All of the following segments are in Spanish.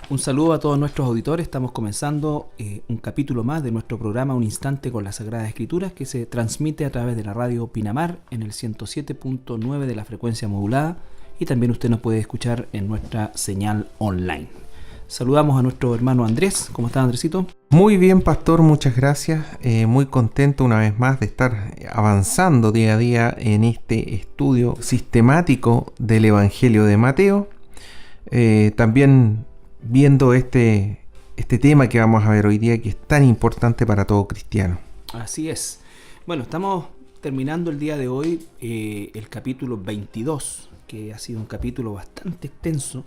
Un saludo a todos nuestros auditores. Estamos comenzando un capítulo más de nuestro programa Un Instante con las Sagradas Escrituras, que se transmite a través de la radio Pinamar en el 107.9 de la frecuencia modulada, y también usted nos puede escuchar en nuestra señal online. Saludamos a nuestro hermano Andrés. ¿Cómo está, Andresito? Muy bien, pastor, muchas gracias. Muy contento una vez más de estar avanzando día a día en este estudio sistemático del Evangelio de Mateo. También viendo este tema que vamos a ver hoy día, que es tan importante para todo cristiano. Así es. Bueno, estamos terminando el día de hoy el capítulo 22, que ha sido un capítulo bastante extenso,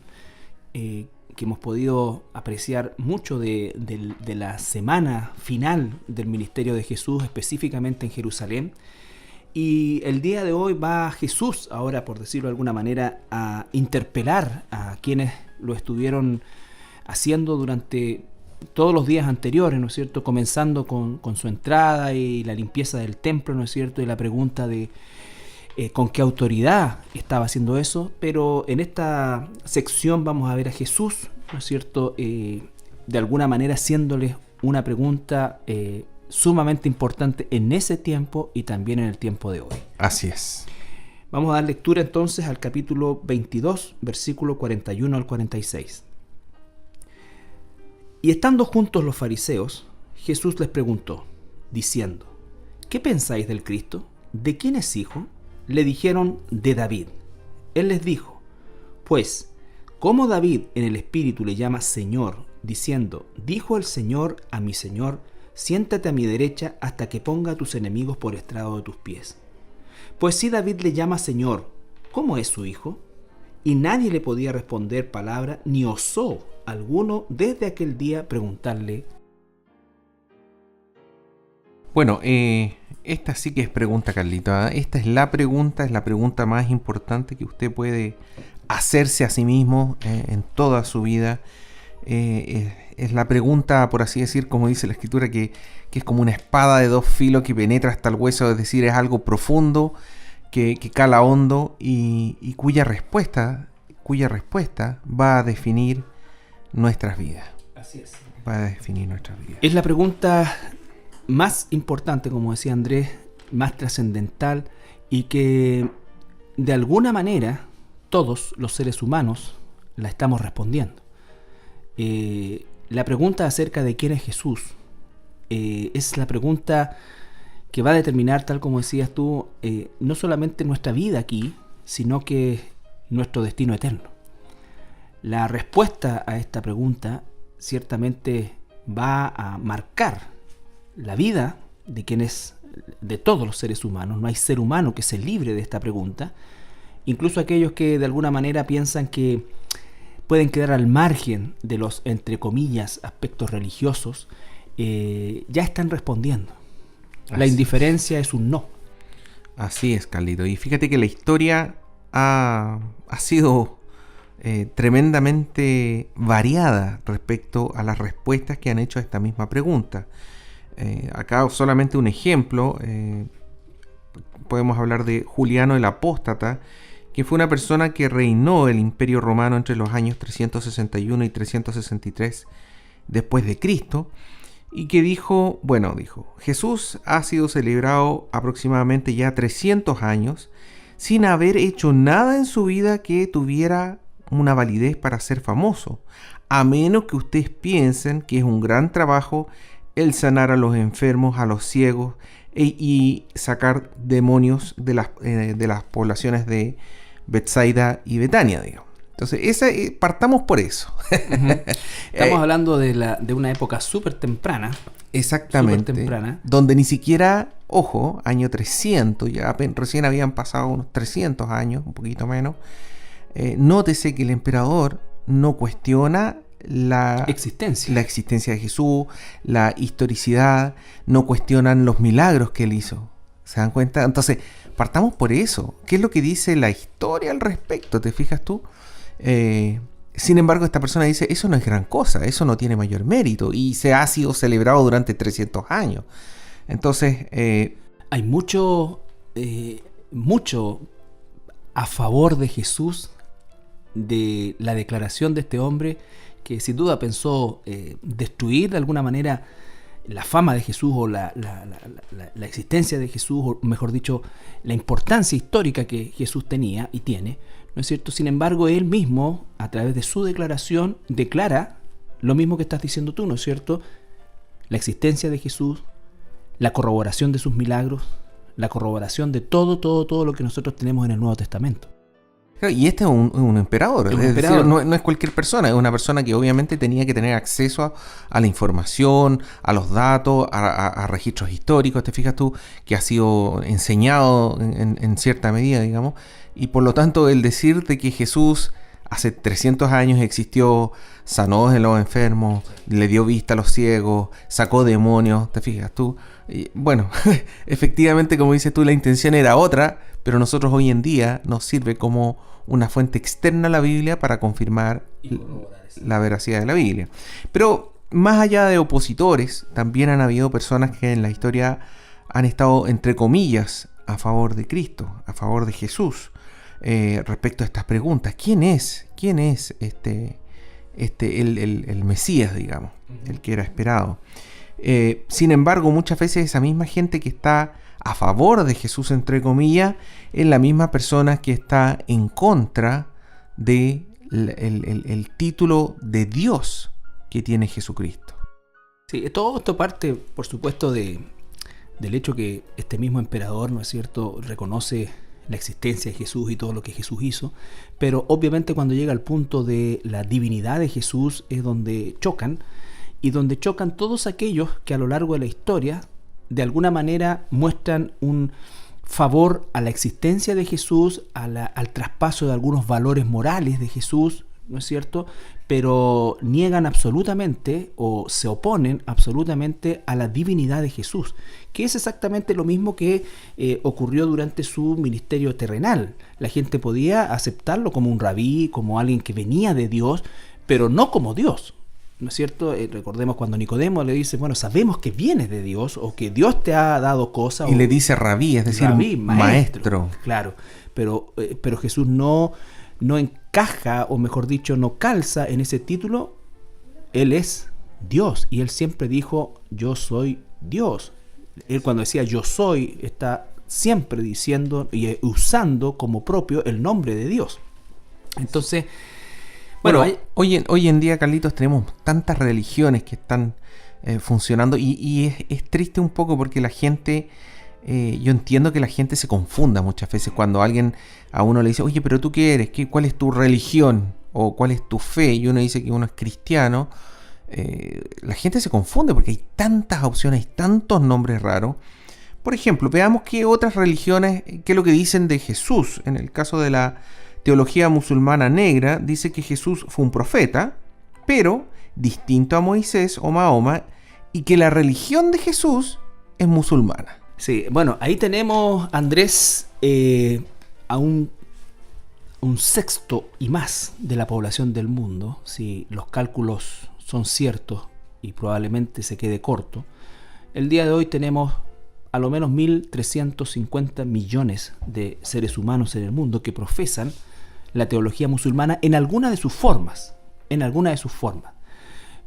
que hemos podido apreciar mucho de la semana final del ministerio de Jesús, específicamente en Jerusalén. Y el día de hoy va Jesús, ahora por decirlo de alguna manera, a interpelar a quienes lo estuvieron haciendo durante todos los días anteriores, ¿no es cierto? Comenzando con su entrada y la limpieza del templo, ¿no es cierto? Y la pregunta de con qué autoridad estaba haciendo eso. Pero en esta sección vamos a ver a Jesús, ¿no es cierto? De alguna manera haciéndoles una pregunta sumamente importante en ese tiempo y también en el tiempo de hoy. Así es. Vamos a dar lectura entonces al capítulo 22, versículo 41 al 46. Y estando juntos los fariseos, Jesús les preguntó, diciendo, ¿qué pensáis del Cristo? ¿De quién es hijo? Le dijeron, de David. Él les dijo, pues, ¿cómo David en el Espíritu le llama Señor, diciendo, dijo el Señor a mi Señor, siéntate a mi derecha hasta que ponga a tus enemigos por estrado de tus pies? Pues si David le llama Señor, ¿cómo es su hijo? Y nadie le podía responder palabra, ni osó alguno desde aquel día preguntarle. Bueno, esta sí que es pregunta, Carlito. Esta es la pregunta más importante que usted puede hacerse a sí mismo en toda su vida. Es la pregunta, por así decir, como dice la Escritura, que es como una espada de dos filos que penetra hasta el hueso, es decir, es algo profundo, que cala hondo y cuya respuesta va a definir nuestras vidas. Así es. Va a definir nuestras vidas. Es la pregunta más importante, como decía Andrés, más trascendental, y que de alguna manera todos los seres humanos la estamos respondiendo. La pregunta acerca de quién es Jesús es la pregunta que va a determinar, tal como decías tú, no solamente nuestra vida aquí, sino que nuestro destino eterno. La respuesta a esta pregunta ciertamente va a marcar la vida de todos los seres humanos. No hay ser humano que se libre de esta pregunta, incluso aquellos que de alguna manera piensan que pueden quedar al margen de los, entre comillas, aspectos religiosos, ya están respondiendo. La indiferencia es un no. Así es, Carlito. Y fíjate que la historia ha sido tremendamente variada respecto a las respuestas que han hecho a esta misma pregunta. Acá solamente un ejemplo. Podemos hablar de Juliano el Apóstata, que fue una persona que reinó el Imperio Romano entre los años 361 y 363 después de Cristo, y que dijo, Jesús ha sido celebrado aproximadamente ya 300 años sin haber hecho nada en su vida que tuviera una validez para ser famoso, a menos que ustedes piensen que es un gran trabajo el sanar a los enfermos, a los ciegos y sacar demonios de las poblaciones de Betsaida y Betania, digamos. Entonces, partamos por eso. Uh-huh. Estamos hablando de una época súper temprana. Exactamente. Donde ni siquiera, año 300, ya recién habían pasado unos 300 años, un poquito menos. Nótese que el emperador no cuestiona la existencia de Jesús, la historicidad, no cuestionan los milagros que él hizo. ¿Se dan cuenta? Entonces, partamos por eso. ¿Qué es lo que dice la historia al respecto? ¿Te fijas tú? Sin embargo, esta persona dice, eso no es gran cosa, eso no tiene mayor mérito, y se ha sido celebrado durante 300 años. Entonces, hay mucho a favor de Jesús, de la declaración de este hombre, que sin duda pensó destruir de alguna manera la fama de Jesús o la existencia de Jesús, o mejor dicho, la importancia histórica que Jesús tenía y tiene, ¿no es cierto? Sin embargo, él mismo, a través de su declaración, declara lo mismo que estás diciendo tú, ¿no es cierto? La existencia de Jesús, la corroboración de sus milagros, la corroboración de todo lo que nosotros tenemos en el Nuevo Testamento. Y este es un emperador, emperador. Decir, no es cualquier persona, es una persona que obviamente tenía que tener acceso a la información, a los datos, a registros históricos, te fijas tú, que ha sido enseñado en cierta medida, digamos, y por lo tanto el decir de que Jesús hace 300 años existió, sanó a los enfermos, le dio vista a los ciegos, sacó demonios, te fijas tú, y bueno, efectivamente como dices tú, la intención era otra, pero nosotros hoy en día nos sirve como una fuente externa a la Biblia para confirmar la veracidad de la Biblia. Pero más allá de opositores, también han habido personas que en la historia han estado, entre comillas, a favor de Cristo, a favor de Jesús, respecto a estas preguntas. ¿Quién es el Mesías, digamos, el que era esperado? Sin embargo, muchas veces esa misma gente que está a favor de Jesús, entre comillas, es la misma persona que está en contra de el título de Dios que tiene Jesucristo. Sí, todo esto parte, por supuesto, del hecho que este mismo emperador, ¿no es cierto?, reconoce la existencia de Jesús y todo lo que Jesús hizo, pero obviamente cuando llega al punto de la divinidad de Jesús es donde chocan, y donde chocan todos aquellos que a lo largo de la historia de alguna manera muestran un favor a la existencia de Jesús, al traspaso de algunos valores morales de Jesús, ¿no es cierto?, pero niegan absolutamente o se oponen absolutamente a la divinidad de Jesús, que es exactamente lo mismo que ocurrió durante su ministerio terrenal. La gente podía aceptarlo como un rabí, como alguien que venía de Dios, pero no como Dios, ¿no es cierto? Recordemos cuando Nicodemo le dice, bueno, sabemos que vienes de Dios o que Dios te ha dado cosas. Y le dice rabí, es decir, rabí, maestro. Claro, pero Jesús no encaja, o mejor dicho, no calza en ese título. Él es Dios y él siempre dijo, yo soy Dios. Él cuando decía yo soy, está siempre diciendo y usando como propio el nombre de Dios. Entonces, bueno, hoy en día, Carlitos, tenemos tantas religiones que están funcionando y es triste un poco porque la gente, yo entiendo que la gente se confunda muchas veces cuando alguien a uno le dice, oye, pero ¿tú qué eres? ¿Cuál es tu religión? ¿O cuál es tu fe? Y uno dice que uno es cristiano. La gente se confunde porque hay tantas opciones, hay tantos nombres raros. Por ejemplo, veamos qué otras religiones, qué es lo que dicen de Jesús. En el caso de la teología musulmana negra, dice que Jesús fue un profeta, pero distinto a Moisés o Mahoma, y que la religión de Jesús es musulmana. Sí, bueno, ahí tenemos, Andrés, a un sexto y más de la población del mundo, si los cálculos son ciertos y probablemente se quede corto. El día de hoy tenemos a lo menos 1.350 millones de seres humanos en el mundo que profesan la teología musulmana en alguna de sus formas,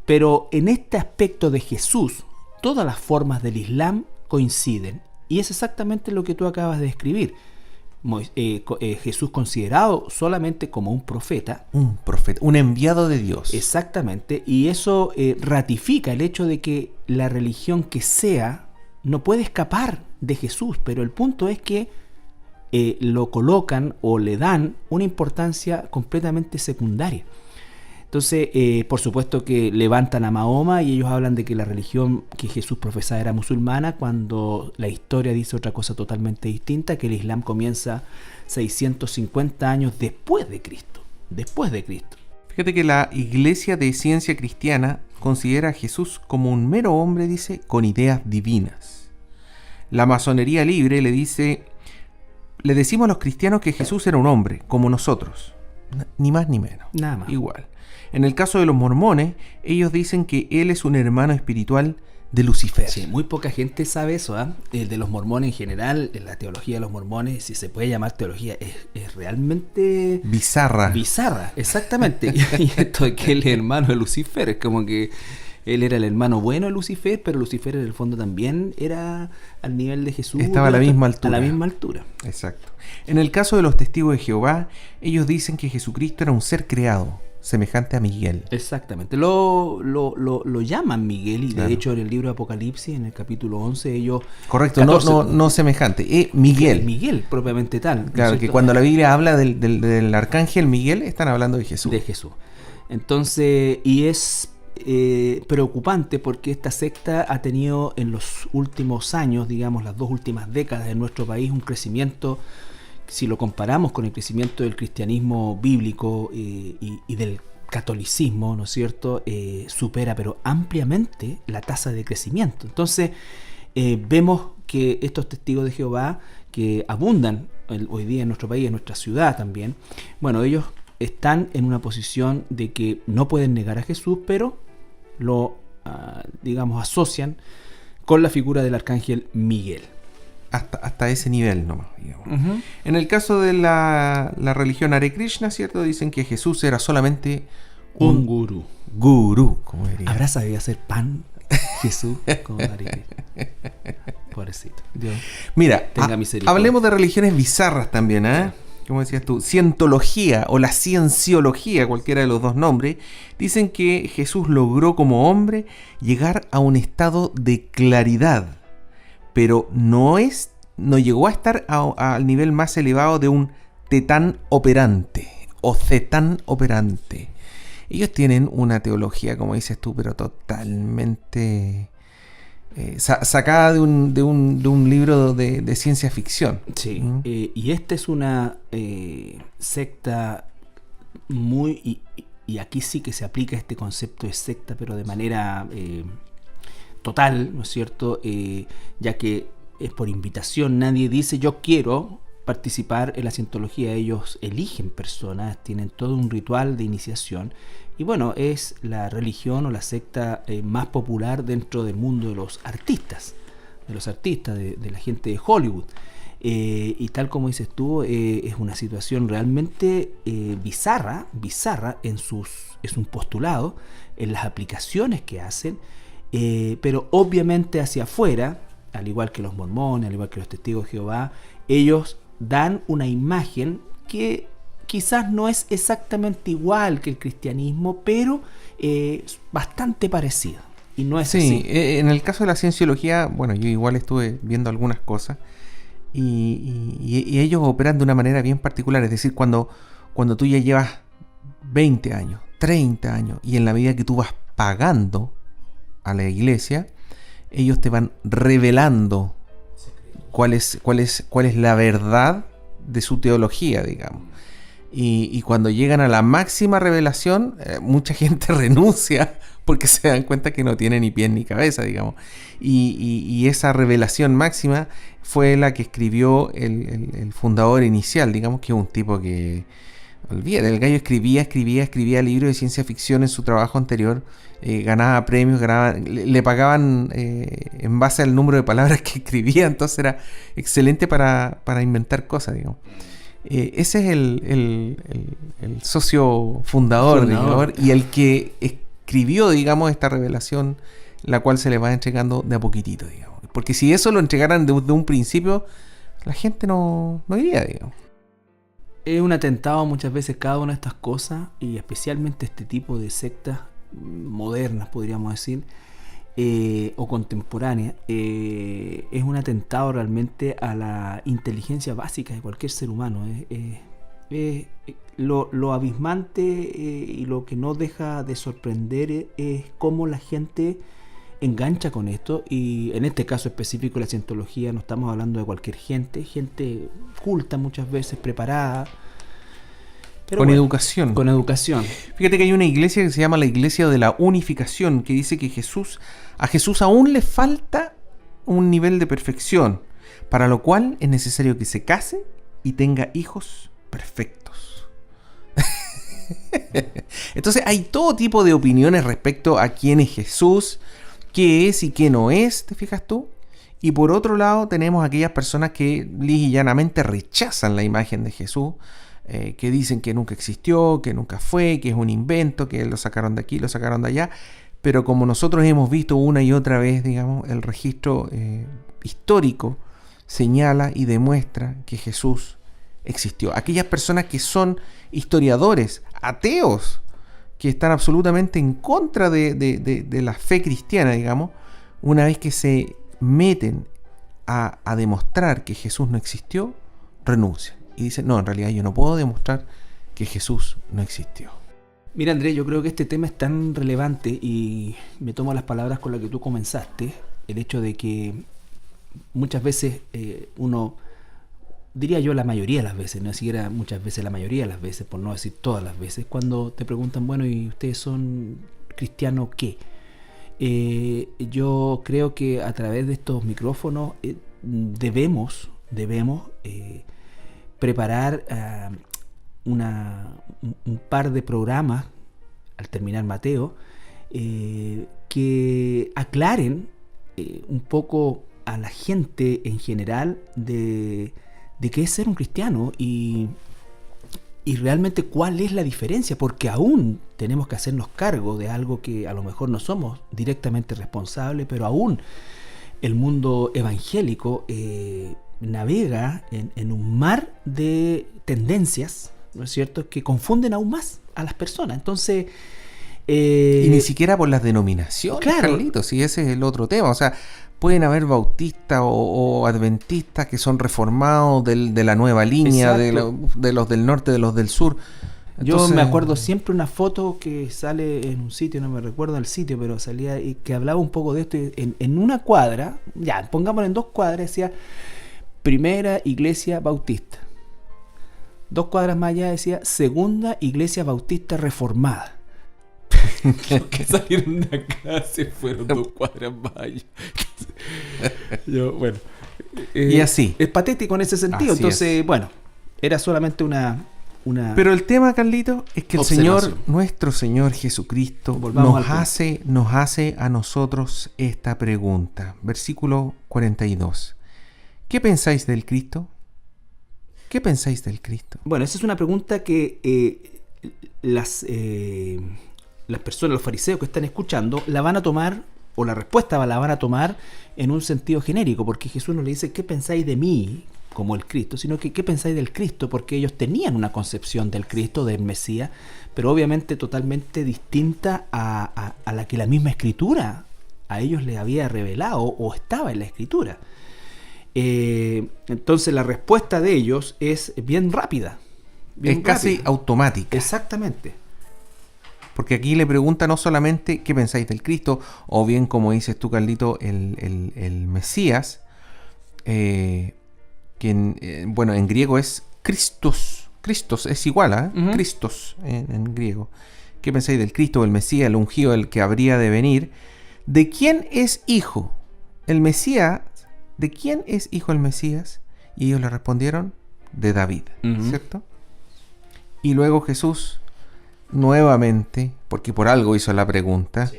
Pero en este aspecto de Jesús, todas las formas del Islam coinciden, y es exactamente lo que tú acabas de describir. Jesús considerado solamente como un profeta, un enviado de Dios. Exactamente, y eso ratifica el hecho de que la religión que sea no puede escapar de Jesús, pero el punto es que lo colocan o le dan una importancia completamente secundaria. Entonces, por supuesto que levantan a Mahoma y ellos hablan de que la religión que Jesús profesaba era musulmana, cuando la historia dice otra cosa totalmente distinta, que el Islam comienza 650 años después de Cristo. Fíjate que la Iglesia de Ciencia Cristiana considera a Jesús como un mero hombre, dice, con ideas divinas. La Masonería Libre le decimos a los cristianos que Jesús era un hombre, como nosotros, Ni más ni menos. Nada más. Igual. En el caso de los mormones, ellos dicen que él es un hermano espiritual de Lucifer. Sí, muy poca gente sabe eso, ¿eh? El de los mormones en general, la teología de los mormones, si se puede llamar teología, es realmente bizarra. Bizarra, exactamente. Y esto de que él es hermano de Lucifer, es como que él era el hermano bueno de Lucifer, pero Lucifer en el fondo también era al nivel de Jesús. Estaba a la misma altura. A la misma altura. Exacto. En el caso de los testigos de Jehová, ellos dicen que Jesucristo era un ser creado, semejante a Miguel. Exactamente. Lo llaman Miguel y Claro. de hecho en el libro de Apocalipsis, en el capítulo 11, ellos... Correcto, 14, no semejante, Miguel. Miguel, propiamente tal. Claro, ¿no es que cierto? cuando la Biblia habla del arcángel Miguel, están hablando de Jesús. De Jesús. Entonces, y es preocupante porque esta secta ha tenido en los últimos años, digamos las 2 últimas décadas en nuestro país, un crecimiento, si lo comparamos con el crecimiento del cristianismo bíblico y del catolicismo, ¿no es cierto?, supera pero ampliamente la tasa de crecimiento. Entonces, vemos que estos testigos de Jehová, que abundan hoy día en nuestro país, en nuestra ciudad también, bueno, ellos están en una posición de que no pueden negar a Jesús, pero lo, digamos, asocian con la figura del arcángel Miguel. Hasta ese nivel nomás, digamos. Uh-huh. En el caso de la religión Hare Krishna, ¿cierto? Dicen que Jesús era solamente un gurú. Gurú, como diría. ¿Habrá sabido hacer pan Jesús con Hare Krishna? Pobrecito. Dios, mira, tenga misericordia. Hablemos de religiones bizarras también, ¿eh? Como decías tú, cientología o la cienciología, cualquiera de los dos nombres, dicen que Jesús logró como hombre llegar a un estado de claridad, pero no llegó a estar al nivel más elevado de un tetán operante o cetán operante. Ellos tienen una teología, como dices tú, pero totalmente sacada de un libro de ciencia ficción. Sí, y esta es una secta muy... Y aquí sí que se aplica este concepto de secta, pero de manera total, ¿no es cierto? Ya que es por invitación, nadie dice yo quiero participar en la cientología, ellos eligen personas, tienen todo un ritual de iniciación. Y bueno, es la religión o la secta más popular dentro del mundo de los artistas, de la gente de Hollywood. Y tal como dices tú, es una situación realmente bizarra es un postulado, en las aplicaciones que hacen, pero obviamente hacia afuera, al igual que los mormones, al igual que los testigos de Jehová, ellos dan una imagen que quizás no es exactamente igual que el cristianismo, pero bastante parecida. Y no es así. En el caso de la cienciología, bueno, yo igual estuve viendo algunas cosas y ellos operan de una manera bien particular. Es decir, cuando tú ya llevas 20 años, 30 años, y en la medida que tú vas pagando a la iglesia, ellos te van revelando cuál es la verdad de su teología, digamos. Y cuando llegan a la máxima revelación, mucha gente renuncia porque se dan cuenta que no tiene ni pie ni cabeza, digamos. Y esa revelación máxima fue la que escribió el fundador inicial, digamos, que es un tipo que... Olvídate, el gallo escribía libros de ciencia ficción en su trabajo anterior, ganaba premios, le pagaban en base al número de palabras que escribía, entonces era excelente para inventar cosas, digamos. Ese es el socio fundador, digamos, y el que escribió, digamos, esta revelación, la cual se le va entregando de a poquitito, digamos. Porque si eso lo entregaran de un principio, la gente no iría, digamos. Es un atentado muchas veces cada una de estas cosas, y especialmente este tipo de sectas modernas, podríamos decir, o contemporáneas, es un atentado realmente a la inteligencia básica de cualquier ser humano. Lo abismante y lo que no deja de sorprender es cómo la gente engancha con esto, y en este caso específico la cientología, no estamos hablando de cualquier gente culta muchas veces, preparada, pero con educación. Con educación. Fíjate que hay una iglesia que se llama la Iglesia de la Unificación, que dice que a Jesús aún le falta un nivel de perfección, para lo cual es necesario que se case y tenga hijos perfectos. Entonces hay todo tipo de opiniones respecto a quién es Jesús, qué es y qué no es, ¿te fijas tú? Y por otro lado tenemos aquellas personas que lis y llanamente rechazan la imagen de Jesús, que dicen que nunca existió, que nunca fue, que es un invento, que lo sacaron de aquí, lo sacaron de allá. Pero como nosotros hemos visto una y otra vez, digamos, el registro histórico señala y demuestra que Jesús existió. Aquellas personas que son historiadores, ateos, que están absolutamente en contra de la fe cristiana, digamos, una vez que se meten a demostrar que Jesús no existió, renuncian y dicen, no, en realidad yo no puedo demostrar que Jesús no existió. Mira, Andrés, yo creo que este tema es tan relevante y me tomo las palabras con las que tú comenzaste, el hecho de que muchas veces uno, diría yo la mayoría de las veces, no siquiera muchas veces, la mayoría de las veces, por no decir todas las veces, cuando te preguntan, bueno, ¿y ustedes son cristianos qué? Yo creo que a través de estos micrófonos debemos preparar un par de programas al terminar Mateo que aclaren un poco a la gente en general de qué es ser un cristiano y realmente cuál es la diferencia, porque aún tenemos que hacernos cargo de algo que a lo mejor no somos directamente responsables, pero aún el mundo evangélico navega en un mar de tendencias, ¿no es cierto?, que confunden aún más a las personas. Entonces y ni siquiera por las denominaciones, claro, Carlitos, y ese es el otro tema. O sea, pueden haber bautistas o adventistas que son reformados de la nueva línea, de los del norte, de los del sur. Entonces, yo me acuerdo siempre una foto que sale en un sitio, no me recuerdo el sitio, pero salía y que hablaba un poco de esto en una cuadra, ya, pongámoslo en 2 cuadras, decía Primera Iglesia Bautista. 2 cuadras más allá decía Segunda Iglesia Bautista Reformada. Los que salieron de acá se fueron 2 cuadras más allá. Yo, bueno, y así. es patético en ese sentido. Así entonces, es. bueno, era solamente una... Pero el tema, Carlito, es que el observación. Señor, nuestro Señor Jesucristo, nos hace a nosotros esta pregunta. Versículo 42. ¿Qué pensáis del Cristo? ¿Qué pensáis del Cristo? Bueno, esa es una pregunta que las personas, los fariseos que están escuchando, la van a tomar, o la respuesta la van a tomar en un sentido genérico, porque Jesús no le dice ¿qué pensáis de mí? Como el Cristo, sino que ¿qué pensáis del Cristo? Porque ellos tenían una concepción del Cristo, del Mesías, pero obviamente totalmente distinta a la que la misma Escritura a ellos les había revelado o estaba en la Escritura. Entonces la respuesta de ellos es bien rápida. Es casi automática. Exactamente. Porque aquí le pregunta no solamente ¿qué pensáis del Cristo? O bien, como dices tú, Carlito, el Mesías, que en griego es Christos. Christos es igual a Christos en griego. ¿Qué pensáis del Cristo, el Mesías, el ungido, el que habría de venir? ¿De quién es hijo el Mesías? ¿De quién es hijo el Mesías? Y ellos le respondieron, de David, ¿cierto? Y luego Jesús, nuevamente, porque por algo hizo la pregunta,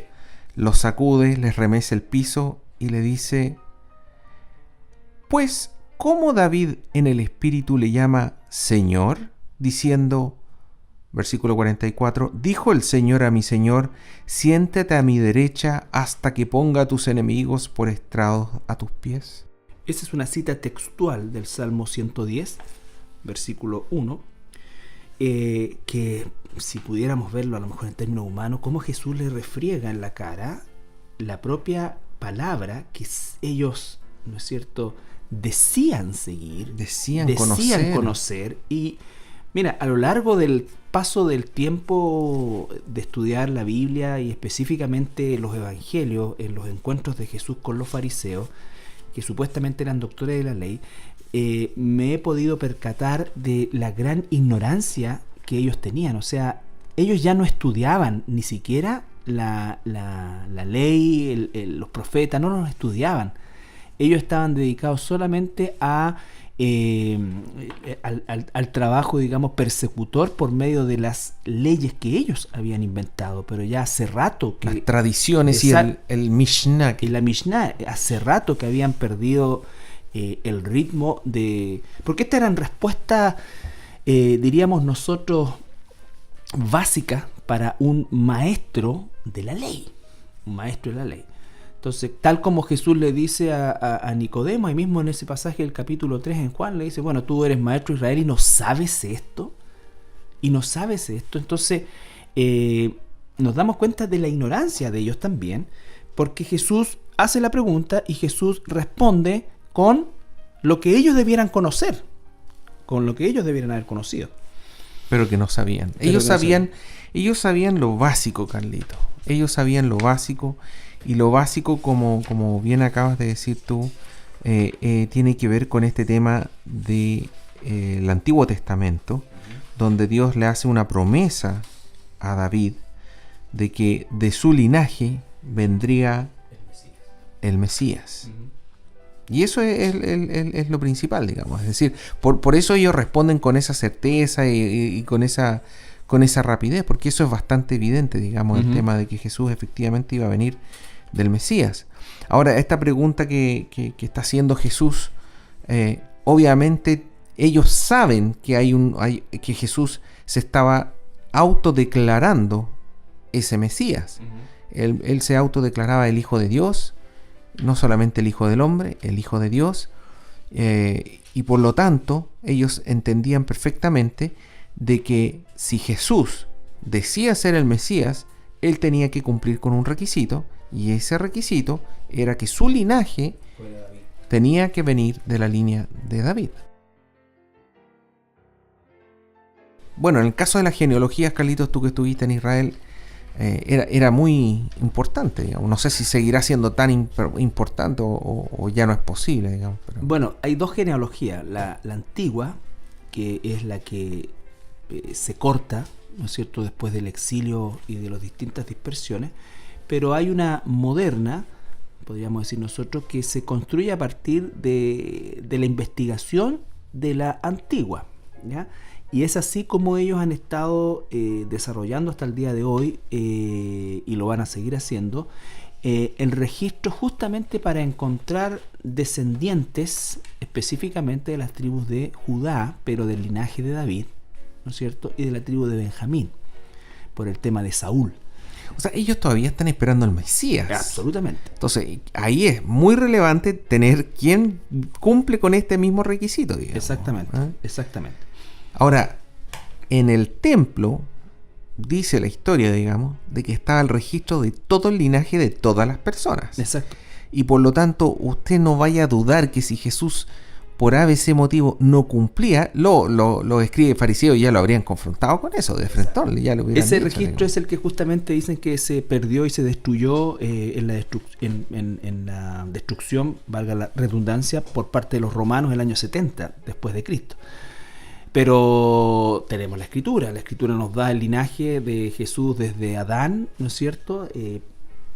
los sacude, les remece el piso y le dice, pues, ¿cómo David en el Espíritu le llama Señor? Diciendo, versículo 44, dijo el Señor a mi Señor, siéntate a mi derecha hasta que ponga a tus enemigos por estrados a tus pies. Esa es una cita textual del Salmo 110, versículo 1, que si pudiéramos verlo a lo mejor en términos humanos, cómo Jesús le refriega en la cara la propia palabra que ellos, ¿no es cierto?, decían seguir, decían conocer. Y mira, a lo largo del paso del tiempo de estudiar la Biblia y específicamente los evangelios, en los encuentros de Jesús con los fariseos, que supuestamente eran doctores de la ley, me he podido percatar de la gran ignorancia que ellos tenían. O sea, ellos ya no estudiaban ni siquiera la ley, los profetas, no los estudiaban. Ellos estaban dedicados solamente a al trabajo, digamos, persecutor por medio de las leyes que ellos habían inventado, pero ya hace rato que... Las tradiciones y el Mishnah. Y la Mishnah, hace rato que habían perdido el ritmo de... Porque estas eran respuestas, diríamos nosotros, básicas para un maestro de la ley. Un maestro de la ley. Entonces, tal como Jesús le dice a Nicodemo, ahí mismo en ese pasaje del capítulo 3 en Juan, le dice, bueno, tú eres maestro de Israel y no sabes esto. Y no sabes esto. Entonces, nos damos cuenta de la ignorancia de ellos también, porque Jesús hace la pregunta y Jesús responde con lo que ellos debieran conocer, con lo que ellos debieran haber conocido. Pero que no sabían. Ellos sabían lo básico, Carlito. Ellos sabían lo básico. Y lo básico, como bien acabas de decir tú, tiene que ver con este tema del Antiguo Testamento, donde Dios le hace una promesa a David de que de su linaje vendría el Mesías. Y eso es lo principal, digamos. Es decir, por eso ellos responden con esa certeza y con esa rapidez, porque eso es bastante evidente, digamos, el tema de que Jesús efectivamente iba a venir del Mesías. Ahora, esta pregunta que está haciendo Jesús, obviamente ellos saben que que Jesús se estaba autodeclarando ese Mesías. Él se autodeclaraba el Hijo de Dios, no solamente el Hijo del Hombre, el Hijo de Dios, y por lo tanto ellos entendían perfectamente de que si Jesús decía ser el Mesías, él tenía que cumplir con un requisito, y ese requisito era que su linaje tenía que venir de la línea de David. Bueno, en el caso de las genealogías, Carlitos, tú que estuviste en Israel, era muy importante, digamos. No sé si seguirá siendo tan importante o ya no es posible, digamos. Pero... Bueno, hay dos genealogías. La antigua, que es la que se corta, ¿no es cierto?, después del exilio y de las distintas dispersiones, pero hay una moderna, podríamos decir nosotros, que se construye a partir de la investigación de la antigua, ¿ya? Y es así como ellos han estado desarrollando hasta el día de hoy, y lo van a seguir haciendo, el registro justamente para encontrar descendientes específicamente de las tribus de Judá, pero del linaje de David, ¿no es cierto?, y de la tribu de Benjamín, por el tema de Saúl. O sea, ellos todavía están esperando al Mesías. Absolutamente. Entonces, ahí es muy relevante tener quien cumple con este mismo requisito, digamos. Exactamente. Ahora, en el templo, dice la historia, digamos, de que estaba el registro de todo el linaje de todas las personas. Exacto. Y por lo tanto, usted no vaya a dudar que si Jesús, por ABC motivo, no cumplía, lo escribe fariseo y ya lo habrían confrontado con eso, de frente. Ese registro es el que justamente dicen que se perdió y se destruyó en la destrucción, valga la redundancia, por parte de los romanos en el año 70 después de Cristo. Pero tenemos la escritura nos da el linaje de Jesús desde Adán, ¿no es cierto?,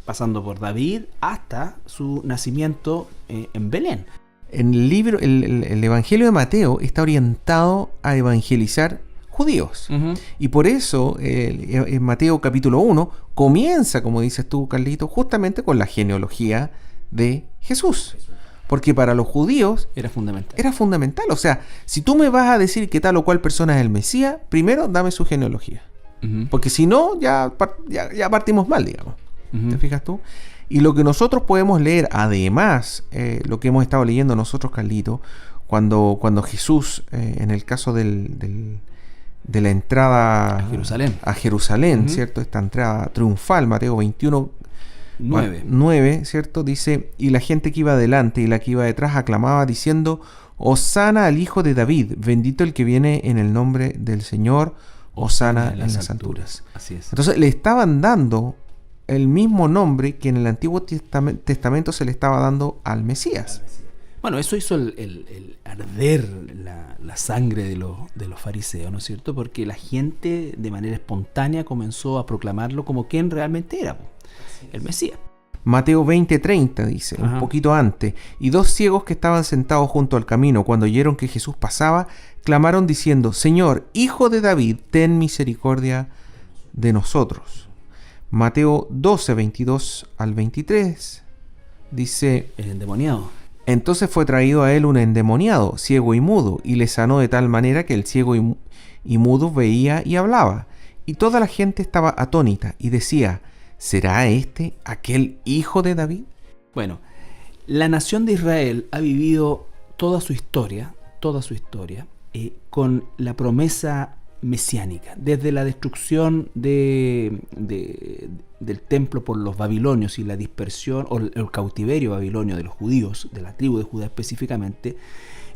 pasando por David hasta su nacimiento en Belén. En el libro, el Evangelio de Mateo está orientado a evangelizar judíos. Y por eso en Mateo capítulo 1 comienza, como dices tú, Carlito, justamente con la genealogía de Jesús. Porque para los judíos era fundamental. O sea, si tú me vas a decir que tal o cual persona es el Mesías, primero dame su genealogía. Porque si no, ya partimos mal, digamos. ¿Te fijas tú? Y lo que nosotros podemos leer, además, lo que hemos estado leyendo nosotros, Carlito, cuando Jesús, en el caso de la entrada a Jerusalén, ¿cierto? Esta entrada triunfal, Mateo 21, 9, ¿cierto? Dice, y la gente que iba adelante y la que iba detrás aclamaba diciendo, Hosana al Hijo de David, bendito el que viene en el nombre del Señor, Hosana en las alturas. Así es. Entonces le estaban dando el mismo nombre que en el Antiguo Testamento se le estaba dando al Mesías. Bueno, eso hizo el arder la sangre de los fariseos, ¿no es cierto? Porque la gente de manera espontánea comenzó a proclamarlo como quien realmente era, el Mesías. Mateo 20:30 dice, un poquito antes. Y 2 ciegos que estaban sentados junto al camino, cuando oyeron que Jesús pasaba, clamaron diciendo, Señor, Hijo de David, ten misericordia de nosotros. Mateo 12:22 al 23 dice, el endemoniado. Entonces fue traído a él un endemoniado, ciego y mudo, y le sanó de tal manera que el ciego y mudo veía y hablaba. Y toda la gente estaba atónita y decía, ¿será este aquel hijo de David? Bueno, la nación de Israel ha vivido toda su historia, con la promesa mesiánica. Desde la destrucción del templo por los babilonios y la dispersión o el cautiverio babilonio de los judíos, de la tribu de Judá específicamente,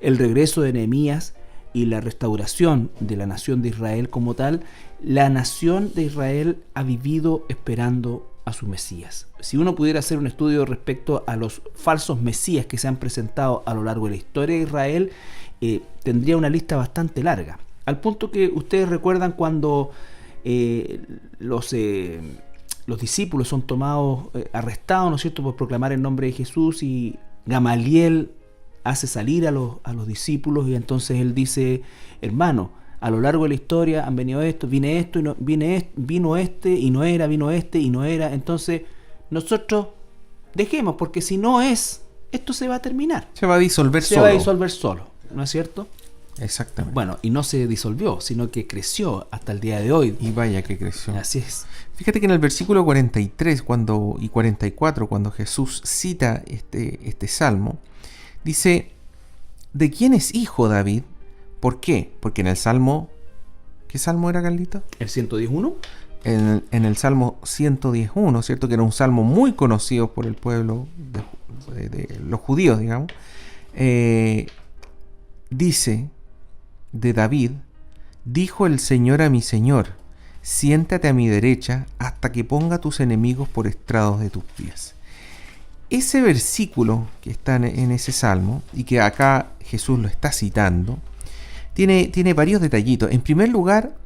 el regreso de Nehemías y la restauración de la nación de Israel como tal, la nación de Israel ha vivido esperando a su Mesías. Si uno pudiera hacer un estudio respecto a los falsos Mesías que se han presentado a lo largo de la historia de Israel, tendría una lista bastante larga. Al punto que ustedes recuerdan cuando los discípulos son tomados, arrestados, ¿no es cierto?, por proclamar el nombre de Jesús, y Gamaliel hace salir a los discípulos, y entonces él dice, hermano, a lo largo de la historia han venido esto, vino este y no era, vino este y no era, entonces nosotros dejemos, porque si no es, esto se va a terminar. Se va a disolver solo, ¿no es cierto? Exactamente. Bueno, y no se disolvió, sino que creció hasta el día de hoy. Y vaya que creció. Así es. Fíjate que en el versículo 43 y 44, cuando Jesús cita este salmo, dice, ¿de quién es hijo David? ¿Por qué? Porque en el salmo, ¿qué salmo era, Carlito? ¿El 111? En el salmo 111, ¿cierto? Que era un salmo muy conocido por el pueblo de los judíos, digamos. Dice de David, dijo el Señor a mi Señor, siéntate a mi derecha hasta que ponga a tus enemigos por estrados de tus pies. Ese versículo que está en ese salmo, y que acá Jesús lo está citando, tiene varios detallitos. En primer lugar,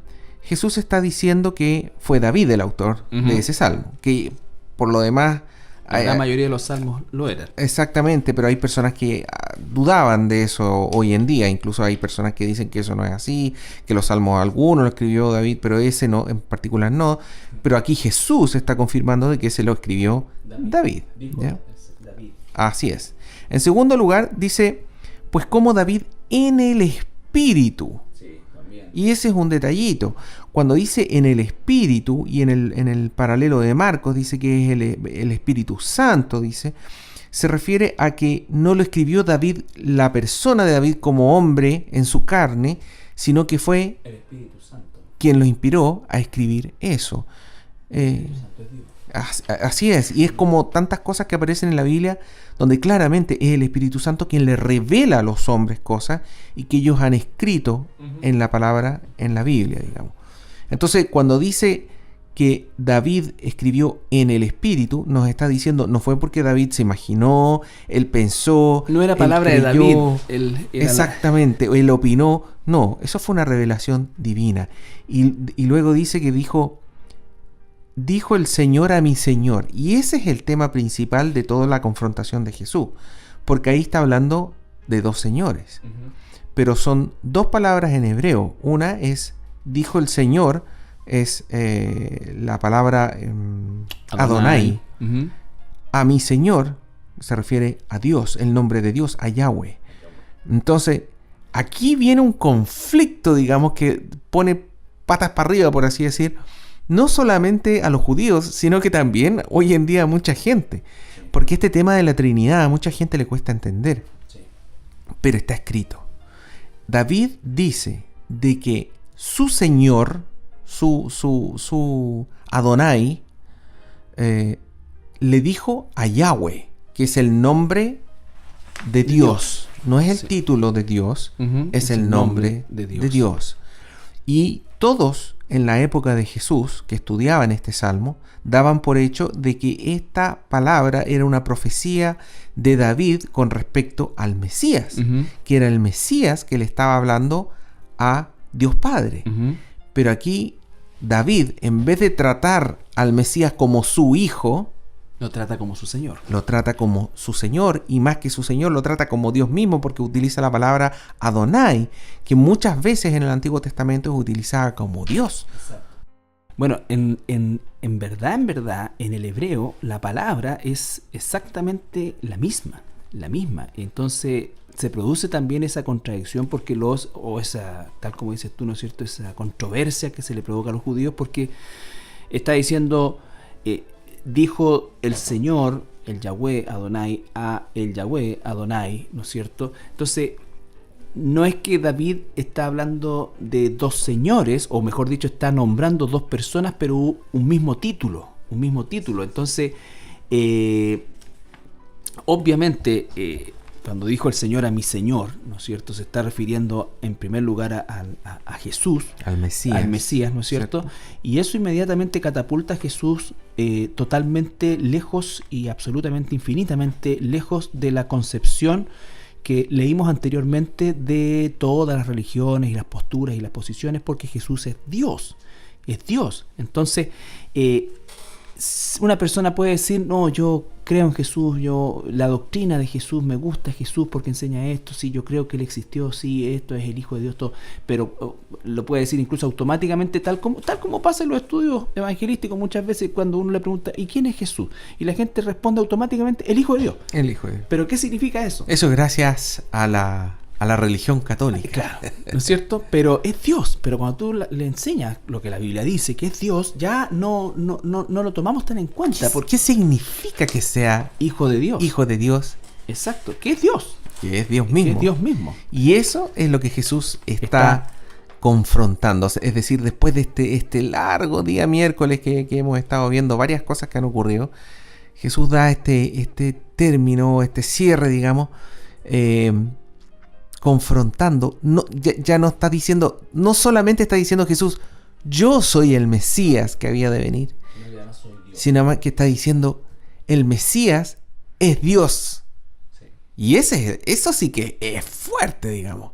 Jesús está diciendo que fue David el autor de ese salmo, que por lo demás la mayoría de los salmos lo eran. Exactamente, pero hay personas que dudaban de eso hoy en día. Incluso hay personas que dicen que eso no es así, que los salmos algunos lo escribió David, pero ese no, en particular no. Pero aquí Jesús está confirmando de que ese lo escribió David. ¿Ya? David. Así es. En segundo lugar, dice, pues como David en el Espíritu. Sí, también. Y ese es un detallito. Cuando dice en el Espíritu, y en el paralelo de Marcos dice que es el Espíritu Santo, dice, se refiere a que no lo escribió David, la persona de David como hombre en su carne, sino que fue el Espíritu Santo quien lo inspiró a escribir eso. Así es, y es como tantas cosas que aparecen en la Biblia, donde claramente es el Espíritu Santo quien le revela a los hombres cosas y que ellos han escrito en la palabra, en la Biblia, digamos. Entonces, cuando dice que David escribió en el Espíritu, nos está diciendo, no fue porque David se imaginó, él pensó, no era palabra creyó, de David, exactamente, él opinó, no, eso fue una revelación divina. Y luego dice que dijo el Señor a mi Señor, y ese es el tema principal de toda la confrontación de Jesús, porque ahí está hablando de dos señores, pero son dos palabras en hebreo. Una es dijo el Señor, es la palabra Adonai. A mi Señor se refiere a Dios, el nombre de Dios, a Yahweh. Entonces, aquí viene un conflicto, digamos, que pone patas para arriba, por así decir, no solamente a los judíos, sino que también hoy en día a mucha gente. Porque este tema de la Trinidad a mucha gente le cuesta entender. Pero está escrito. David dice de que su Señor, su Adonai, le dijo a Yahweh, que es el nombre de Dios. No es el título de Dios, es el nombre de Dios. Y todos en la época de Jesús, que estudiaban este salmo, daban por hecho de que esta palabra era una profecía de David con respecto al Mesías, que era el Mesías que le estaba hablando a Dios Padre. Pero aquí David, en vez de tratar al Mesías como su hijo, Lo trata como su Señor. Lo trata como su Señor, y más que su Señor, lo trata como Dios mismo, porque utiliza la palabra Adonai, que muchas veces en el Antiguo Testamento es utilizada como Dios. Bueno, en verdad, en el hebreo, la palabra es exactamente la misma. Entonces, se produce también esa contradicción porque tal como dices tú, ¿no es cierto?, esa controversia que se le provoca a los judíos, porque está diciendo, dijo el Señor, el Yahweh Adonai, a el Yahweh Adonai, ¿no es cierto? Entonces, no es que David está hablando de dos señores, o mejor dicho, está nombrando dos personas, pero un mismo título. Entonces, obviamente, cuando dijo el Señor a mi Señor, ¿no es cierto?, se está refiriendo en primer lugar a Jesús, al Mesías, ¿no es cierto? Y eso inmediatamente catapulta a Jesús totalmente lejos y absolutamente infinitamente lejos de la concepción que leímos anteriormente de todas las religiones y las posturas y las posiciones, porque Jesús es Dios. Entonces, una persona puede decir, no, yo creo en Jesús, la doctrina de Jesús, me gusta Jesús porque enseña esto, sí, yo creo que Él existió, sí, esto es el Hijo de Dios, todo, pero lo puede decir incluso automáticamente, tal como pasa en los estudios evangelísticos muchas veces, cuando uno le pregunta, ¿y quién es Jesús? Y la gente responde automáticamente, el Hijo de Dios. El Hijo de Dios. ¿Pero qué significa eso? Eso es gracias a la religión católica. Claro, ¿no es cierto? Pero es Dios. Pero cuando tú le enseñas lo que la Biblia dice, que es Dios, ya no lo tomamos tan en cuenta. ¿Qué significa que sea Hijo de Dios? Hijo de Dios. Exacto, que es Dios. Que es Dios mismo. Que es Dios mismo. Y eso es lo que Jesús está confrontando. Es decir, después de este largo día miércoles que hemos estado viendo varias cosas que han ocurrido, Jesús da este término, este cierre, digamos, confrontando. Ya no está diciendo, no solamente está diciendo Jesús, yo soy el Mesías que había de venir, sino que está diciendo, el Mesías es Dios. Sí. Y eso sí que es fuerte, digamos.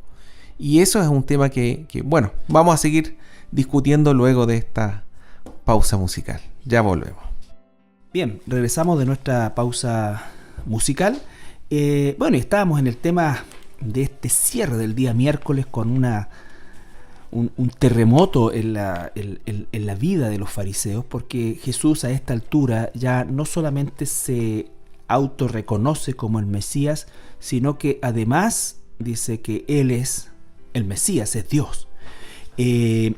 Y eso es un tema que, bueno, vamos a seguir discutiendo luego de esta pausa musical. Ya volvemos. Bien, regresamos de nuestra pausa musical. Bueno, estábamos en el tema de este cierre del día miércoles con un terremoto en la vida de los fariseos, porque Jesús a esta altura ya no solamente se autorreconoce como el Mesías, sino que además dice que Él es el Mesías, es Dios. Y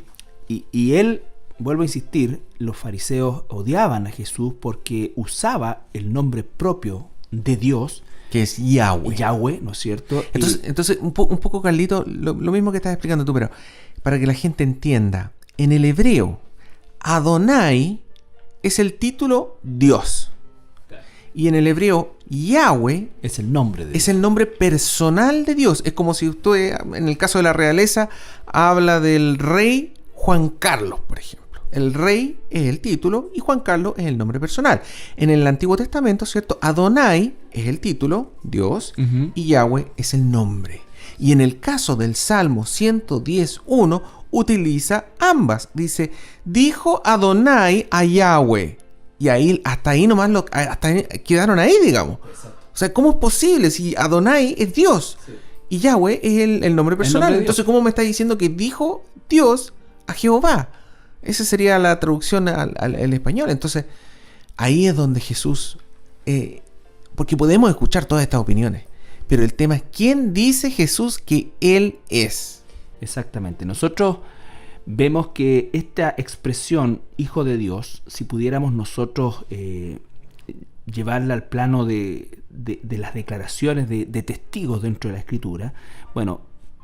Él, vuelvo a insistir, los fariseos odiaban a Jesús porque usaba el nombre propio de Dios, que es Yahweh, ¿no es cierto? Entonces un poco, Carlito, lo mismo que estás explicando tú, pero para que la gente entienda, en el hebreo, Adonai es el título Dios. Y en el hebreo, Yahweh es el nombre de Dios. Es el nombre personal de Dios. Es como si usted, en el caso de la realeza, habla del rey Juan Carlos, por ejemplo. El rey es el título y Juan Carlos es el nombre personal. En el Antiguo Testamento, ¿cierto? Adonai es el título, Dios, y Yahweh es el nombre. Y en el caso del Salmo 110.1 utiliza ambas. Dice, dijo Adonai a Yahweh. Y ahí, hasta ahí nomás, quedaron ahí, digamos. Exacto. O sea, ¿cómo es posible si Adonai es Dios? Sí. Y Yahweh es el nombre personal. Entonces, ¿cómo me está diciendo que dijo Dios a Jehová? Esa sería la traducción al español. Entonces, ahí es donde Jesús... porque podemos escuchar todas estas opiniones, pero el tema es, ¿quién dice Jesús que Él es? Exactamente. Nosotros vemos que esta expresión, Hijo de Dios, si pudiéramos nosotros llevarla al plano de las declaraciones de testigos dentro de la Escritura, bueno,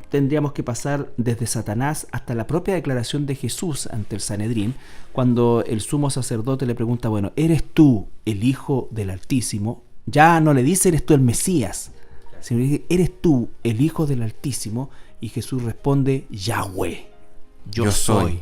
tendríamos que pasar desde Satanás hasta la propia declaración de Jesús ante el Sanedrín, cuando el sumo sacerdote le pregunta, bueno, ¿eres tú el Hijo del Altísimo? Ya no le dice, ¿eres tú el Mesías? Sino le dice, ¿eres tú el Hijo del Altísimo? Y Jesús responde, Yahweh, yo soy.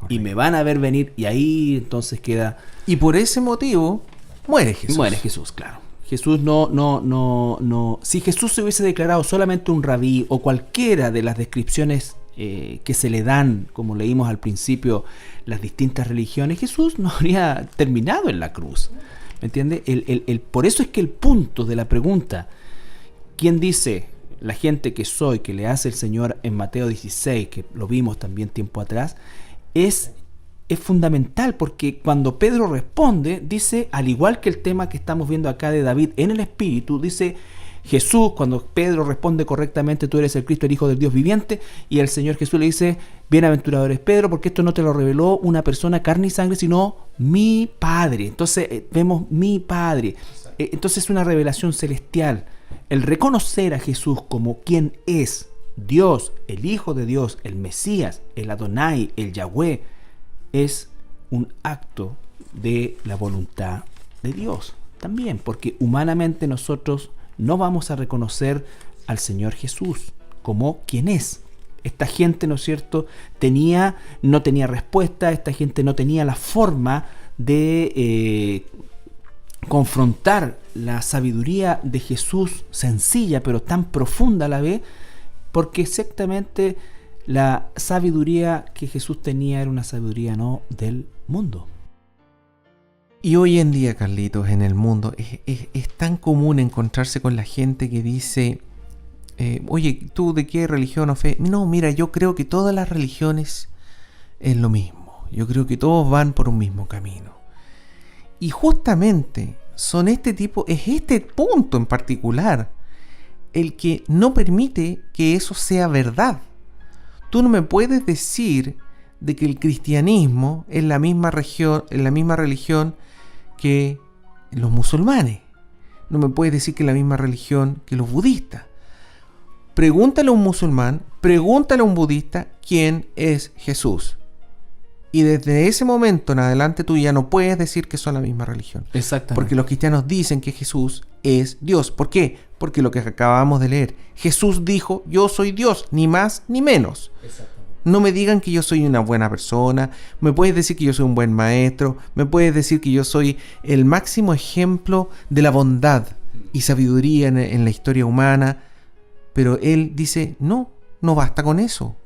Y me van a ver venir, y ahí entonces queda... Y por ese motivo muere Jesús. Muere Jesús, claro. Jesús no. Si Jesús se hubiese declarado solamente un rabí o cualquiera de las descripciones que se le dan, como leímos al principio, las distintas religiones, Jesús no habría terminado en la cruz. ¿Me entiendes? Por eso es que el punto de la pregunta, ¿quién dice la gente que soy, que le hace el Señor en Mateo 16, que lo vimos también tiempo atrás, es fundamental, porque cuando Pedro responde, dice, al igual que el tema que estamos viendo acá de David en el Espíritu, dice Jesús, cuando Pedro responde correctamente, tú eres el Cristo, el Hijo del Dios viviente, y el Señor Jesús le dice, bienaventurado eres Pedro, porque esto no te lo reveló una persona carne y sangre, sino mi Padre. Entonces vemos mi Padre. Entonces es una revelación celestial. El reconocer a Jesús como quien es Dios, el Hijo de Dios, el Mesías, el Adonai, el Yahweh, es un acto de la voluntad de Dios también, porque humanamente nosotros no vamos a reconocer al Señor Jesús como quien es. Esta gente, ¿no es cierto?, no tenía respuesta, esta gente no tenía la forma de confrontar la sabiduría de Jesús, sencilla pero tan profunda a la vez, porque exactamente la sabiduría que Jesús tenía era una sabiduría no del mundo. Y hoy en día, Carlitos, en el mundo es tan común encontrarse con la gente que dice, oye, ¿tú de qué religión o fe? No, mira, yo creo que todas las religiones es lo mismo. Yo creo que todos van por un mismo camino. Y justamente es este punto en particular el que no permite que eso sea verdad. Tú no me puedes decir de que el cristianismo es la misma religión que los musulmanes. No me puedes decir que es la misma religión que los budistas. Pregúntale a un musulmán, pregúntale a un budista quién es Jesús. Y desde ese momento en adelante tú ya no puedes decir que son la misma religión. Exactamente. Porque los cristianos dicen que Jesús es Dios. ¿Por qué? Porque lo que acabamos de leer. Jesús dijo, yo soy Dios, ni más ni menos. No me digan que yo soy una buena persona. Me puedes decir que yo soy un buen maestro. Me puedes decir que yo soy el máximo ejemplo de la bondad y sabiduría en la historia humana. Pero él dice, no basta con eso.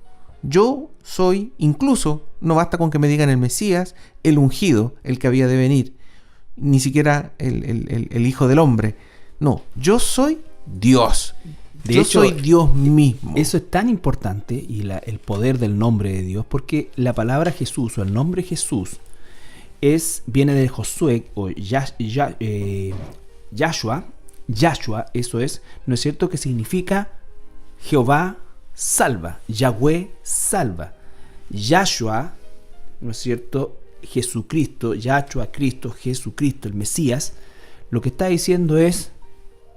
Yo soy, incluso, no basta con que me digan el Mesías, el ungido, el que había de venir. Ni siquiera el Hijo del Hombre. No, yo soy Dios. Yo soy Dios mismo. Eso es tan importante, y el poder del nombre de Dios, porque la palabra Jesús o el nombre Jesús viene de Josué o Yahshua, eso es, ¿no es cierto?, que significa Jehová salva, Yahweh salva. Yahshua, ¿no es cierto?, Jesucristo, Yahshua, Cristo, Jesucristo, el Mesías, lo que está diciendo es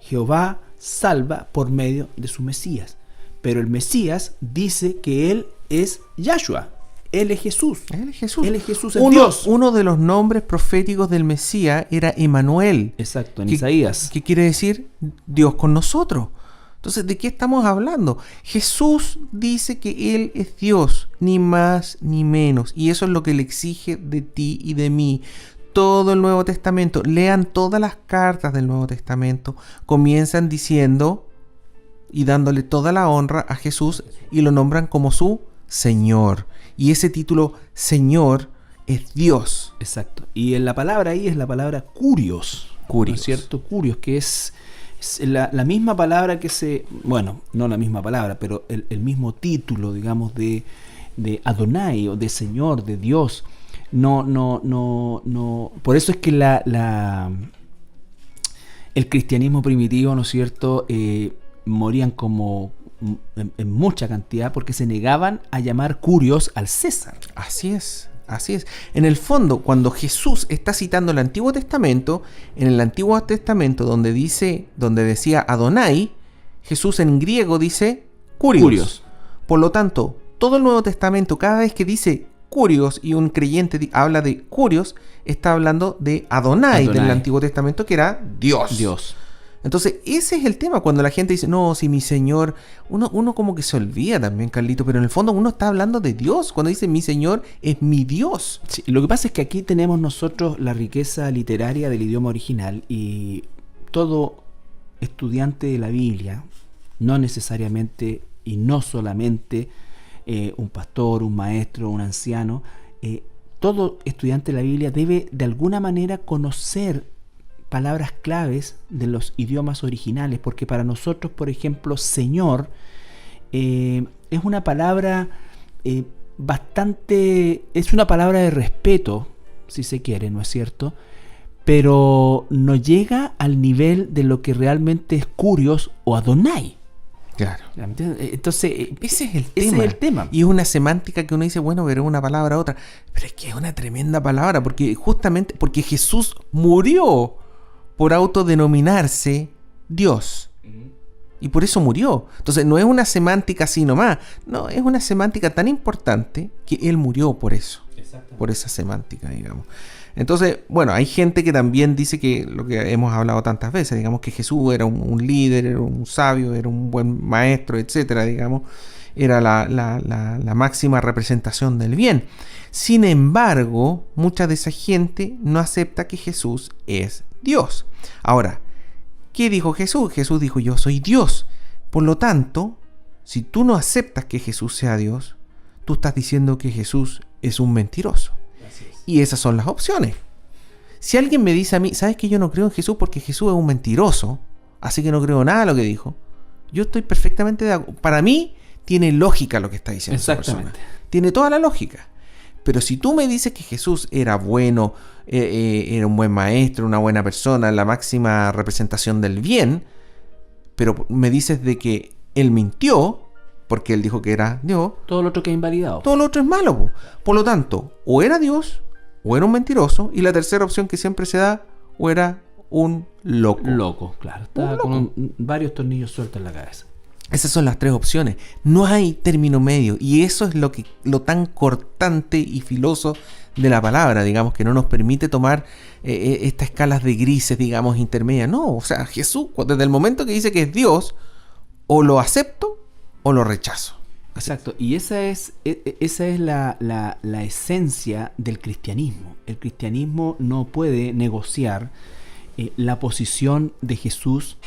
Jehová salva por medio de su Mesías. Pero el Mesías dice que Él es Yahshua. Él es Jesús. Él es Jesús. Él es Jesús, es Dios. Uno de los nombres proféticos del Mesías era Emmanuel. Exacto, en Isaías. ¿Qué quiere decir? Dios con nosotros. Entonces, ¿de qué estamos hablando? Jesús dice que Él es Dios, ni más ni menos. Y eso es lo que le exige de ti y de mí. Todo el Nuevo Testamento, lean todas las cartas del Nuevo Testamento, comienzan diciendo y dándole toda la honra a Jesús y lo nombran como su Señor. Y ese título, Señor, es Dios. Exacto. Y en la palabra ahí es la palabra Curios. ¿No es cierto? Curios, que es la misma palabra bueno, no la misma palabra, pero el mismo título, digamos, de Adonai, o de Señor, de Dios. No. Por eso es que el cristianismo primitivo, ¿no es cierto?, morían como en mucha cantidad porque se negaban a llamar curios al César. Así es. En el fondo, cuando Jesús está citando el Antiguo Testamento, en el Antiguo Testamento donde decía Adonai, Jesús en griego dice curios. Por lo tanto, todo el Nuevo Testamento, cada vez que dice curios y un creyente habla de curios, está hablando de Adonai del Antiguo Testamento, que era Dios. Entonces, ese es el tema. Cuando la gente dice, no, si mi Señor, uno como que se olvida también, Carlito, pero en el fondo uno está hablando de Dios. Cuando dice mi Señor, es mi Dios. Sí, lo que pasa es que aquí tenemos nosotros la riqueza literaria del idioma original, y todo estudiante de la Biblia, no necesariamente y no solamente un pastor, un maestro, un anciano, todo estudiante de la Biblia debe de alguna manera conocer palabras claves de los idiomas originales, porque para nosotros, por ejemplo, Señor es una palabra es una palabra de respeto, si se quiere, ¿no es cierto? Pero no llega al nivel de lo que realmente es Curios o Adonai. Claro. Entonces, ese es el tema. Y es una semántica que uno dice, bueno, pero una palabra a otra. Pero es que es una tremenda palabra, porque justamente porque Jesús murió por autodenominarse Dios. Y por eso murió. Entonces no es una semántica así nomás. No, es una semántica tan importante que Él murió por eso. Por esa semántica, digamos. Entonces, bueno, hay gente que también dice que lo que hemos hablado tantas veces, digamos que Jesús era un líder, era un sabio, era un buen maestro, etcétera, digamos, era la máxima representación del bien. Sin embargo, mucha de esa gente no acepta que Jesús es Dios. Ahora, ¿qué dijo Jesús? Jesús dijo, yo soy Dios. Por lo tanto, si tú no aceptas que Jesús sea Dios, tú estás diciendo que Jesús es un mentiroso. Y esas son las opciones. Si alguien me dice a mí, ¿sabes que yo no creo en Jesús porque Jesús es un mentiroso? Así que no creo nada de lo que dijo. Yo estoy perfectamente de acuerdo. Para mí tiene lógica lo que está diciendo esa persona. Tiene toda la lógica. Pero si tú me dices que Jesús era bueno, era un buen maestro, una buena persona, la máxima representación del bien, pero me dices de que Él mintió, porque Él dijo que era Dios, todo lo otro que es invalidado. Todo lo otro es malo. Por lo tanto, o era Dios, o era un mentiroso, y la tercera opción que siempre se da, o era un loco. Loco, claro. Está con varios tornillos sueltos en la cabeza. Esas son las tres opciones. No hay término medio. Y eso es lo tan cortante y filoso de la palabra, digamos, que no nos permite tomar estas escalas de grises, digamos, intermedias. No, o sea, Jesús, desde el momento que dice que es Dios, o lo acepto o lo rechazo. Exacto, y esa es la esencia del cristianismo. El cristianismo no puede negociar la posición de Jesús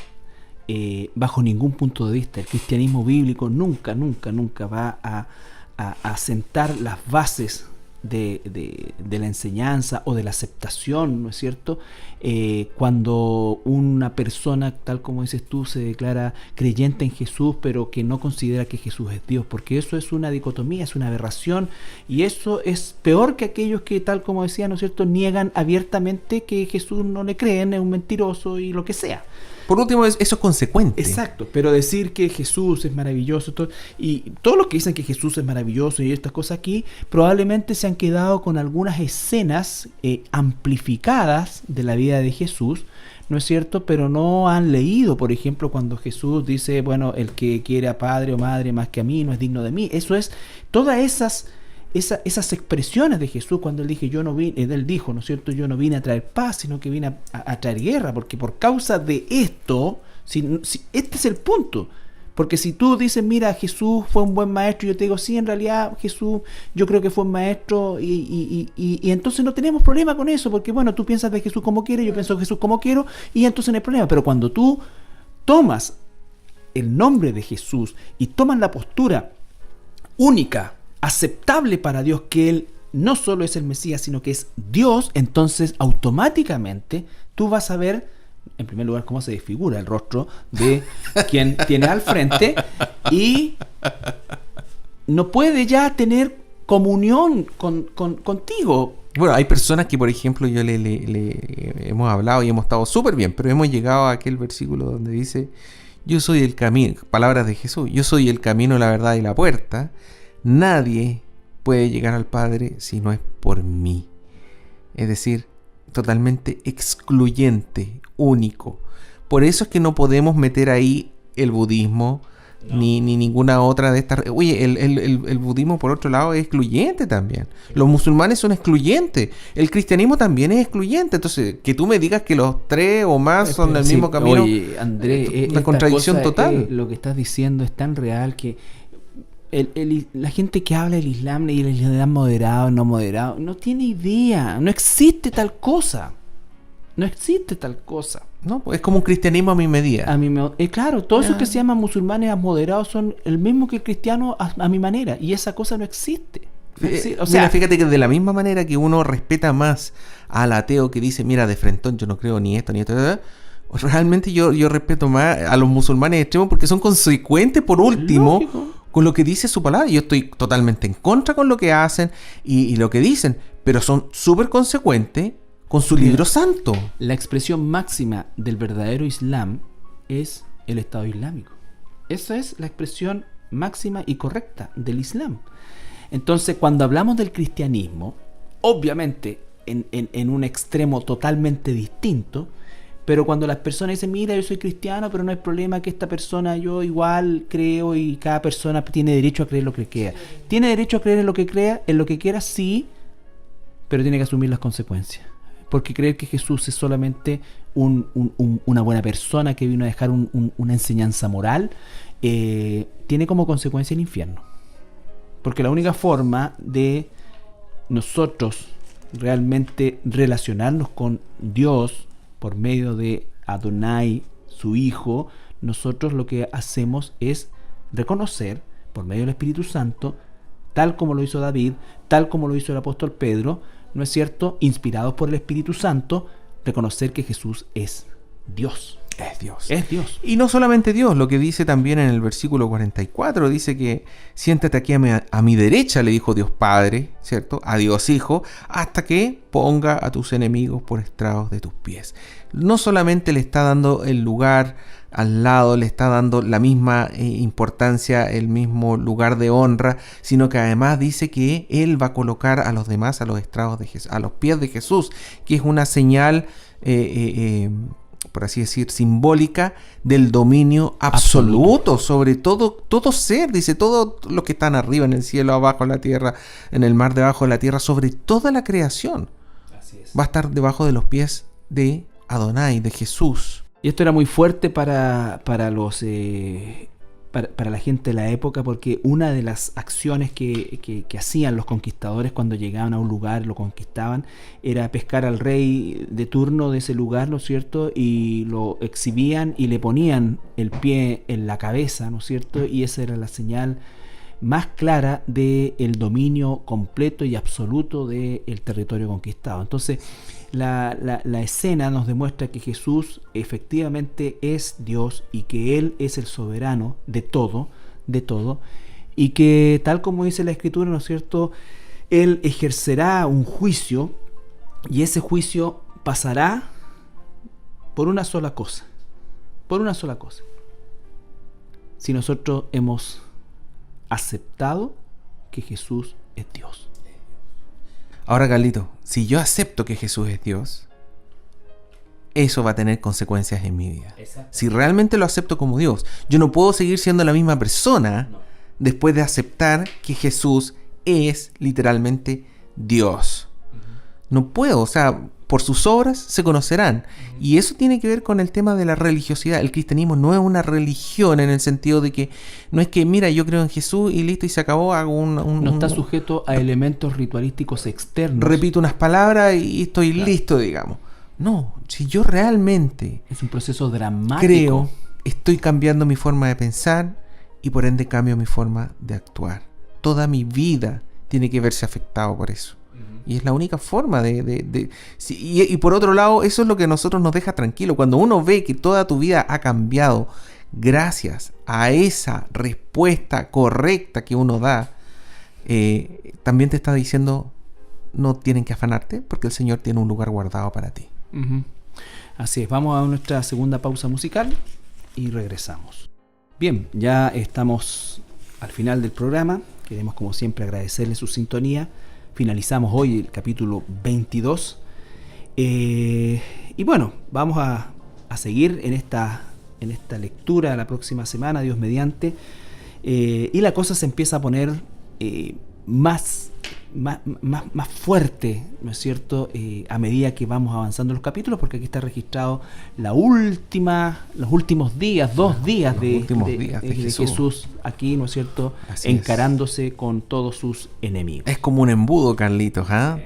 bajo ningún punto de vista. El cristianismo bíblico nunca va a sentar las bases de la enseñanza o de la aceptación, ¿no es cierto? Cuando una persona, tal como dices tú, se declara creyente en Jesús, pero que no considera que Jesús es Dios, porque eso es una dicotomía, es una aberración, y eso es peor que aquellos que, tal como decía, ¿no es cierto?, niegan abiertamente que Jesús no le creen, es un mentiroso y lo que sea. Por último, eso es consecuente. Exacto, pero decir que Jesús es maravilloso, y todos los que dicen que Jesús es maravilloso y estas cosas aquí, probablemente se han quedado con algunas escenas amplificadas de la vida de Jesús, ¿no es cierto? Pero no han leído, por ejemplo, cuando Jesús dice, bueno, el que quiere a padre o madre más que a mí no es digno de mí. Eso es, todas esas expresiones de Jesús cuando él dijo, ¿no es cierto?, yo no vine a traer paz, sino que vine a traer guerra, porque por causa de esto, este es el punto, porque si tú dices, mira, Jesús fue un buen maestro, yo te digo, sí, en realidad Jesús, yo creo que fue un maestro, y entonces no tenemos problema con eso, porque bueno, tú piensas de Jesús como quieres, yo pienso de Jesús como quiero, y entonces no hay problema. Pero cuando tú tomas el nombre de Jesús y tomas la postura única, aceptable para Dios, que Él no solo es el Mesías, sino que es Dios, entonces automáticamente tú vas a ver, en primer lugar, cómo se desfigura el rostro de quien tiene al frente, y no puede ya tener comunión contigo. Bueno, hay personas que, por ejemplo, yo le hemos hablado y hemos estado súper bien, pero hemos llegado a aquel versículo donde dice, yo soy el camino, palabras de Jesús, yo soy el camino, la verdad y la puerta. Nadie puede llegar al Padre si no es por mí. Es decir, totalmente excluyente, único. Por eso es que no podemos meter ahí el budismo, no, ni ninguna otra de estas. Oye, el budismo, por otro lado, es excluyente también. Los musulmanes son excluyentes. El cristianismo también es excluyente. Entonces, que tú me digas que los tres o más son del mismo camino. Oye, Andrés, una contradicción total. Lo que estás diciendo es tan real que la gente que habla del Islam y el Islam moderado, no moderado, no tiene idea. No existe tal cosa. No existe tal cosa. No, pues es como un cristianismo a mi medida. Claro, todos esos que se llaman musulmanes moderados son el mismo que el cristiano a mi manera. Y esa cosa no existe. Sí, o mira, fíjate que de la misma manera que uno respeta más al ateo que dice, mira, de frentón yo no creo ni esto, realmente yo respeto más a los musulmanes extremos porque son consecuentes, por último, lógico, con lo que dice su palabra. Yo estoy totalmente en contra con lo que hacen y lo que dicen, pero son súper consecuentes con su libro santo. La expresión máxima del verdadero Islam es el Estado Islámico. Esa es la expresión máxima y correcta del Islam. Entonces, cuando hablamos del cristianismo, obviamente en un extremo totalmente distinto, pero cuando las personas dicen, mira, yo soy cristiano, pero no hay problema que esta persona, yo igual creo, y cada persona tiene derecho a creer lo que crea. ¿Tiene derecho a creer en lo que crea, en lo que quiera? Sí, pero tiene que asumir las consecuencias. Porque creer que Jesús es solamente una buena persona que vino a dejar una enseñanza moral, tiene como consecuencia el infierno. Porque la única forma de nosotros realmente relacionarnos con Dios por medio de Adonai, su Hijo, nosotros lo que hacemos es reconocer por medio del Espíritu Santo, tal como lo hizo David, tal como lo hizo el apóstol Pedro, ¿no es cierto?, inspirados por el Espíritu Santo, reconocer que Jesús es Dios. Es Dios. Es Dios. Y no solamente Dios, lo que dice también en el versículo 44, dice que siéntate aquí a mi derecha, le dijo Dios Padre, ¿cierto? A Dios Hijo, hasta que ponga a tus enemigos por estrados de tus pies. No solamente le está dando el lugar al lado, le está dando la misma importancia, el mismo lugar de honra, sino que además dice que Él va a colocar a los demás a los estrados de Jesús, a los pies de Jesús, que es una señal por así decir, simbólica del dominio absoluto sobre todo ser, dice, todo lo que están arriba, en el cielo, abajo en la tierra, en el mar debajo de la tierra, sobre toda la creación. Así es. Va a estar debajo de los pies de Adonai, de Jesús. Y esto era muy fuerte para la gente de la época, porque una de las acciones que hacían los conquistadores cuando llegaban a un lugar, lo conquistaban, era pescar al rey de turno de ese lugar, ¿no es cierto? Y lo exhibían y le ponían el pie en la cabeza, ¿no es cierto? Y esa era la señal más clara del dominio completo y absoluto del territorio conquistado. Entonces, la escena nos demuestra que Jesús efectivamente es Dios y que Él es el soberano de todo, y que tal como dice la Escritura, ¿no es cierto?, Él ejercerá un juicio, y ese juicio pasará por una sola cosa, si nosotros hemos aceptado que Jesús es Dios. Ahora, Carlito, si yo acepto que Jesús es Dios, eso va a tener consecuencias en mi vida. Si realmente lo acepto como Dios, yo no puedo seguir siendo la misma persona después de aceptar que Jesús es literalmente Dios. No puedo, o sea, por sus obras se conocerán. Y eso tiene que ver con el tema de la religiosidad. El cristianismo no es una religión en el sentido de que no es que, mira, yo creo en Jesús y listo y se acabó, hago no está sujeto a elementos ritualísticos externos. Repito unas palabras y estoy listo, digamos. No, si yo realmente es un proceso dramático, creo, estoy cambiando mi forma de pensar y por ende cambio mi forma de actuar. Toda mi vida tiene que verse afectado por eso. Y es la única forma y por otro lado, eso es lo que a nosotros nos deja tranquilo. Cuando uno ve que toda tu vida ha cambiado gracias a esa respuesta correcta que uno da, también te está diciendo, no tienen que afanarte porque el Señor tiene un lugar guardado para ti. Así es, vamos a nuestra segunda pausa musical y regresamos. Bien, ya estamos al final del programa. Queremos, como siempre, agradecerle su sintonía. Finalizamos hoy el capítulo 22. Y bueno, vamos a seguir en esta lectura la próxima semana, Dios mediante. Y la cosa se empieza a poner más fuerte, ¿no es cierto?, a medida que vamos avanzando los capítulos, porque aquí está registrado los últimos días, 2 días de Jesús aquí, ¿no es cierto?, encarándose con todos sus enemigos. Es como un embudo, Carlitos, ¿ah?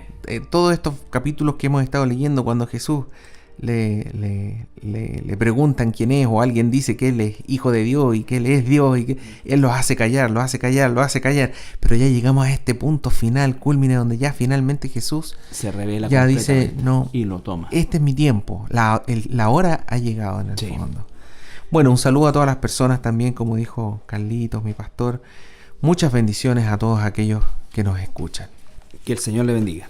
Todos estos capítulos que hemos estado leyendo, cuando Jesús le preguntan quién es, o alguien dice que él es hijo de Dios y que él es Dios, y que él los hace callar, pero ya llegamos a este punto final, culmine, donde ya finalmente Jesús se revela, ya dice, no, y lo toma. Este es mi tiempo, la hora ha llegado en el fondo. Bueno, un saludo a todas las personas también, como dijo Carlitos, mi pastor. Muchas bendiciones a todos aquellos que nos escuchan. Que el Señor le bendiga.